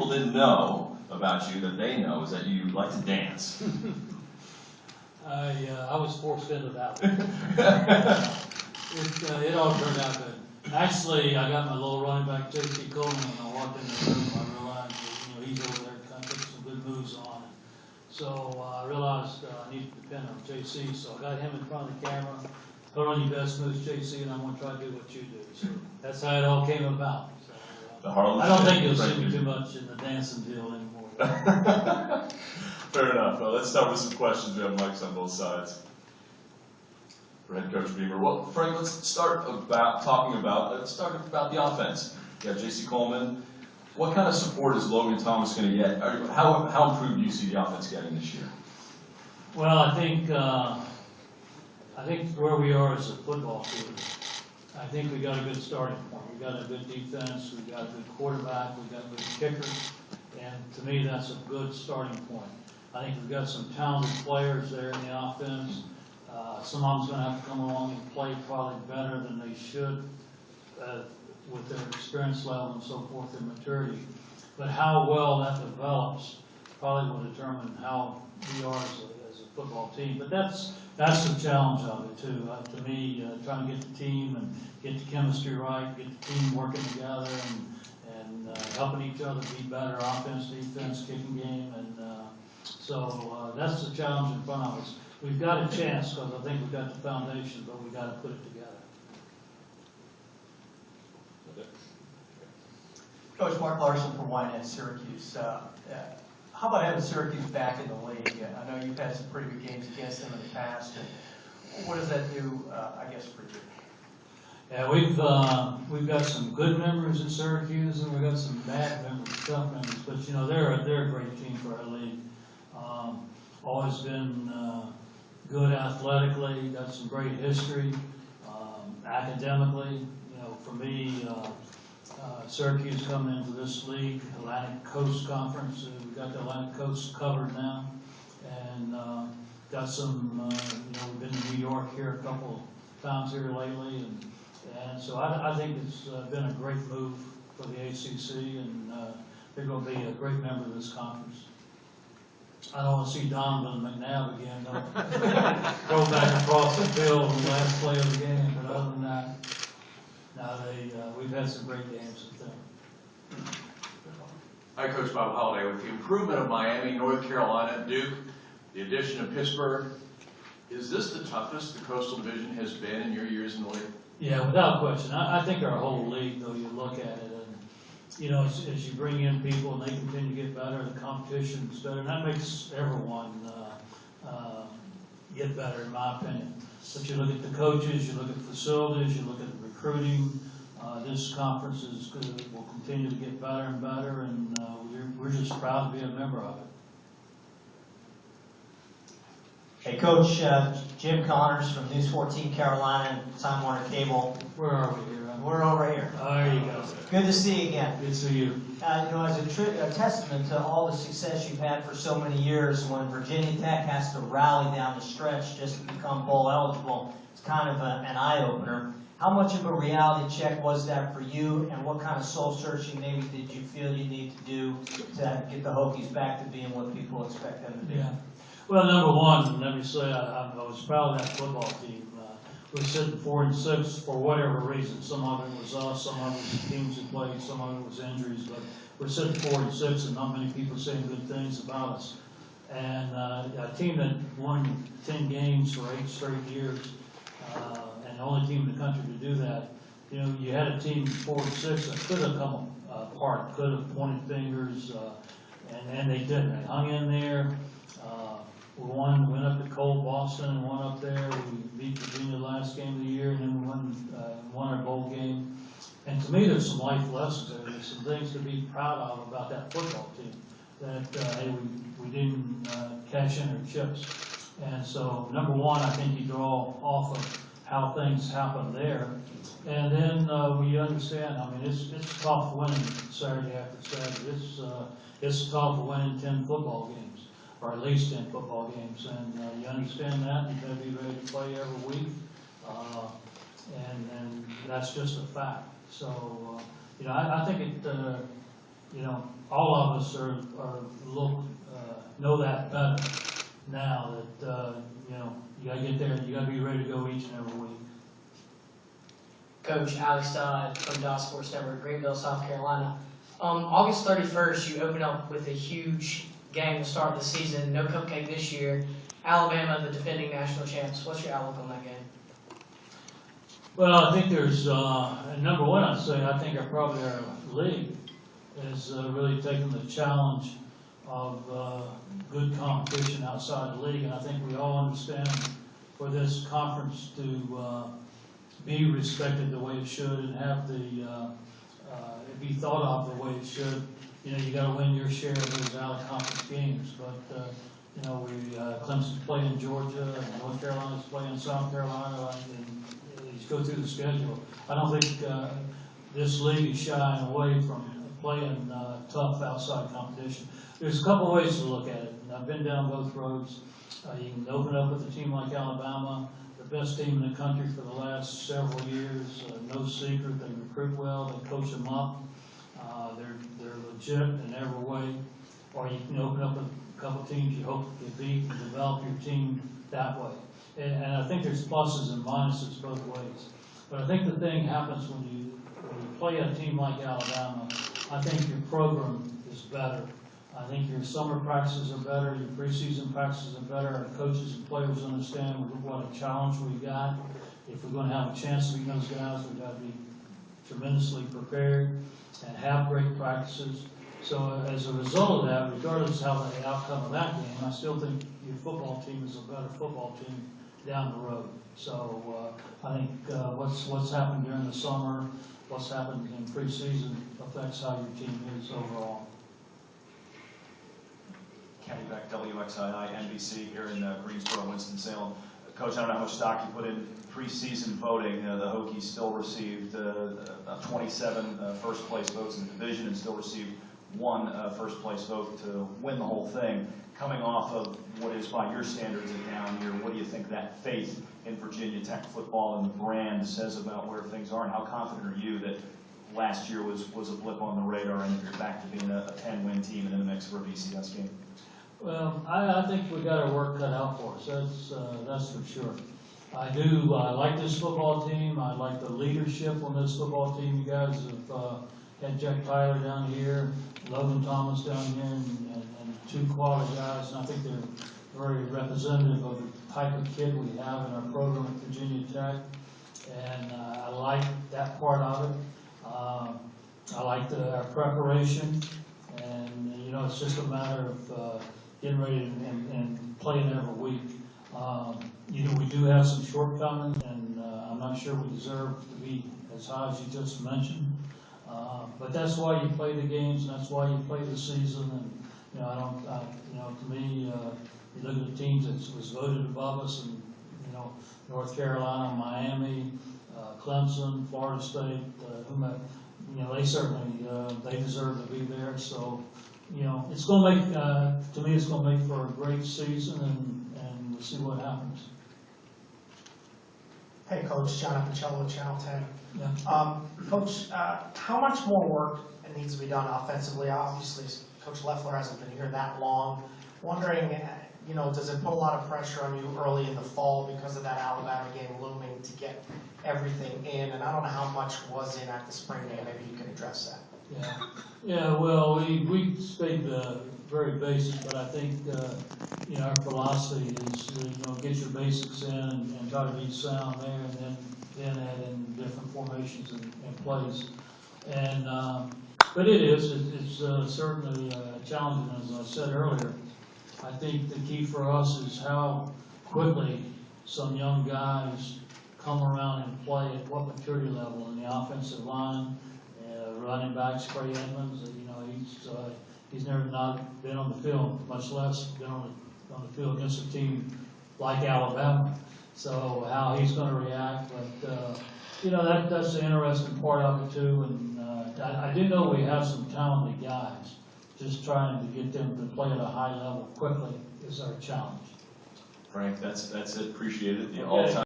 people didn't know about you that they know is that you like to dance. I was forced into that one. It all turned out good. Actually, I got my little running back, J.C. Coleman, when I walked in the room. I realized that, he's over there kind of putting some good moves on. So I realized I needed to depend on J.C. So I got him in front of the camera. Put on your best moves, J.C., and I'm going to try to do what you do. So that's how it all came about. So, I don't think you'll see me too much in the dancing deal anymore. Fair enough. Let's start with some questions. We have mics on both sides. For Head Coach Beamer. Well, Frank, let's start about the offense. You got J.C. Coleman. What kind of support is Logan Thomas going to get? How improved do you see the offense getting this year? Well, I think where we are as a football team, I think we got a good starting point. We got a good defense. We got a good quarterback. We got a good kicker, and to me, that's a good starting point. I think we've got some talented players there in the offense. Some of them's going to have to come along and play probably better than they should with their experience level and so forth and maturity. But how well that develops probably will determine how we are as a football team. But that's the challenge of it too. To me, trying to get the team and get the chemistry right, get the team working together and helping each other be better, offense, defense, kicking game, and so that's the challenge in front of us. We've got a chance because I think we've got the foundation, but we've got to put it together. Coach Mark Larson from winningest, Syracuse. How about having Syracuse back in the league? I know you've had some pretty good games against them in the past. What does that do, I guess, for you? Yeah, we've got some good memories at Syracuse, and we've got some bad memories, tough memories. But they're a great team for our league. Always been good athletically. Got some great history. Academically, for me, Syracuse coming into this league, Atlantic Coast Conference. We've got the Atlantic Coast covered now, and got some. We've been to New York here a couple times here lately, and so I think it's been a great move for the ACC, and they're going to be a great member of this conference. I don't want to see Donovan McNabb again. Go back across the field on the last play of the game, but other than that, we've had some great games with them. Hi, Coach Bob Holliday. With the improvement of Miami, North Carolina, Duke, the addition of Pittsburgh, is this the toughest the Coastal Division has been in your years in the league? Yeah, without question. I think our whole league, though, you look at it, and as you bring in people and they continue to get better, the competition is better, and that makes everyone get better, in my opinion. But you look at the coaches, you look at facilities, you look at the recruiting. This conference will continue to get better and better, and we're just proud to be a member of it. Hey, Coach, Jim Connors from News 14 Carolina, Time Warner Cable. Where are we here? We're over here. Oh, there you go. Good to see you again. Good to see you. As a testament to all the success you've had for so many years, when Virginia Tech has to rally down the stretch just to become bowl eligible, it's kind of an eye-opener. How much of a reality check was that for you, and what kind of soul-searching maybe did you feel you need to do to get the Hokies back to being what people expect them to be? Yeah. Well, number one, let me say I was proud of that football team. We're sitting 4-6 for whatever reason. Some of it was us, some of it was teams that played, some of it was injuries, but we're sitting 4-6 and not many people saying good things about us. And a team that won 10 games for 8 straight years, and the only team in the country to do that. You had a team 4-6 that could have come apart, could have pointed fingers, and they didn't. They hung in there. We went up to cold Boston and won up there. We beat Virginia last game of the year, and then we won our bowl game. And to me, there's some life lessons there. There's some things to be proud of about that football team. That we didn't cash in our chips. And so, number one, I think you draw off of how things happen there. And then we understand. I mean, it's tough winning Saturday after Saturday. It's tough winning 10 football games, or at least 10 football games, and you understand that. You've got to be ready to play every week, and that's just a fact. So, I think you know, all of us know that better now that, you know, you gotta get there, you gotta be ready to go each and every week. Coach Alex Dodd from Dot Sports Network, Greenville, South Carolina. August 31st, you open up with a huge game to start the season. No cupcake this year. Alabama, the defending national champs. What's your outlook on that game? Well, I think there's, number one, I'd say, I think probably our league has really taken the challenge of good competition outside the league, and I think we all understand for this conference to be respected the way it should and have the, it be thought of the way it should. You know, you got to win your share of those out-of-conference games, but you know, Clemson's playing Georgia, and North Carolina's playing South Carolina, and you just go through the schedule. I don't think this league is shying away from playing tough outside competition. There's a couple ways to look at it, and I've been down both roads. You can open up with a team like Alabama, the best team in the country for the last several years. No secret, they recruit well, they coach them up. They're legit in every way. Or you can open up with a couple teams you hope to beat and develop your team that way. And I think there's pluses and minuses both ways. But I think the thing happens when you play a team like Alabama. I think your program is better. I think your summer practices are better, your preseason practices are better, our coaches and players understand what a challenge we've got. If we're going to have a chance to beat those guys, we've got to be tremendously prepared and have great practices. So as a result of that, regardless of how the outcome of that game, I still think your football team is a better football team down the road. So I think what's happened during the summer, what's happened in preseason affects how your team is overall. Kenny Beck, WXII, NBC here in Greensboro, Winston-Salem. Coach, I don't know how much stock you put in preseason voting. The Hokies still received 27 first place votes in the division and still received one first place vote to win the whole thing. Coming off of what is, by your standards, a down year, what do you think that faith in Virginia Tech football and the brand says about where things are, and how confident are you that last year was a blip on the radar and you're back to being a 10-win team and in the mix for a BCS game? Well, I think we got our work cut out for us. That's for sure. I like this football team. I like the leadership on this football team. You guys have had Jack Tyler down here, Logan Thomas down here, and two quality guys, and I think they're very representative of the type of kid we have in our program at Virginia Tech, and I like that part of it. I like our preparation, and you know, it's just a matter of getting ready and playing every week. You know, we do have some shortcomings, and I'm not sure we deserve to be as high as you just mentioned. But that's why you play the games, and that's why you play the season. And you know, you know, to me, you look at the teams that was voted above us, and you know, North Carolina, Miami, Clemson, Florida State, whomever. You know, they certainly they deserve to be there. So, you know, it's going to make to me, it's going to make for a great season, and we'll see what happens. Hey, Coach, John Apicello, Channel 10. Yeah. Coach, how much more work needs to be done offensively? Obviously, Coach Leffler hasn't been here that long. Wondering, you know, does it put a lot of pressure on you early in the fall because of that Alabama game looming to get everything in? And I don't know how much was in at the spring game. Maybe you can address that. Yeah. Well, we stayed very basic, but I think you know, our philosophy is you know, get your basics in and try to be sound there, and then add in different formations and plays. And but it's certainly challenging, as I said earlier. I think the key for us is how quickly some young guys come around and play at what maturity level in the offensive line. Running backs, Trey Edmonds, you know, he's never not been on the field, much less been on the field against a team like Alabama. So how he's going to react, but you know, that's the interesting part of it too. And I do know we have some talented guys. Just trying to get them to play at a high level quickly is our challenge. Frank, that's it. Appreciate it. The Okay. all-time